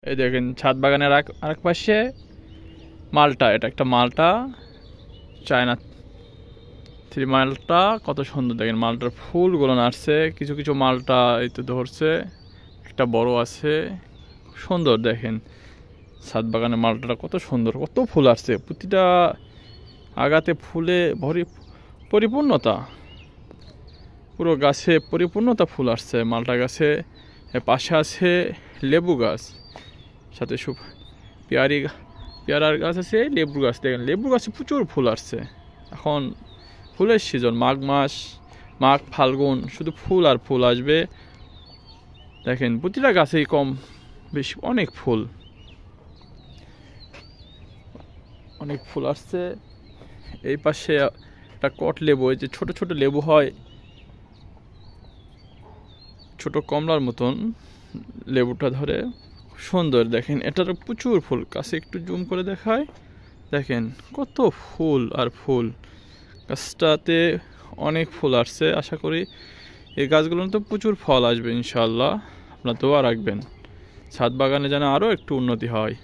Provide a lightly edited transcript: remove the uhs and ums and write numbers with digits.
এই দেখেন ছাদ বাগানের আরেক পাশে মালটা, এটা একটা মালটা, চায়না থ্রি মালটা। কত সুন্দর দেখেন, মালটার ফুলগুলো নাড়ছে, কিছু কিছু মালটা এই তো ধরছে, একটা বড় আছে, সুন্দর দেখেন। ছাদ বাগানের মালটাটা কত সুন্দর, কত ফুল আসছে, প্রতিটা আগাতে ফুলে পরিপূর্ণতা, পুরো গাছে পরিপূর্ণতা ফুল আসছে মালটা গাছে। পাশে আছে লেবু গাছ, সাথে পেয়ারার গাছ আছে, লেবু গাছ। দেখেন লেবু গাছে প্রচুর ফুল আসছে। এখন ফুলের সিজন, মাঘ ফাল্গুন, শুধু ফুল আর ফুল আসবে। দেখেন প্রতিটা গাছেই কম বেশি অনেক ফুল আসছে। এই পাশে একটা কট লেবু, এই যে ছোট ছোট লেবু হয়, ছোট কমলার মতন লেবুটা ধরে, সুন্দর দেখেন। এটার প্রচুর ফুল, কাছে একটু জুম করে দেখায়, দেখেন কত ফুল আর ফুল। গাছটাতে অনেক ফুল আসছে, আশা করি এই গাছগুলোতে প্রচুর ফল আসবে ইনশাল্লাহ। আপনার দোয়া রাখবেন ছাদ বাগানে যেন আরও একটু উন্নতি হয়।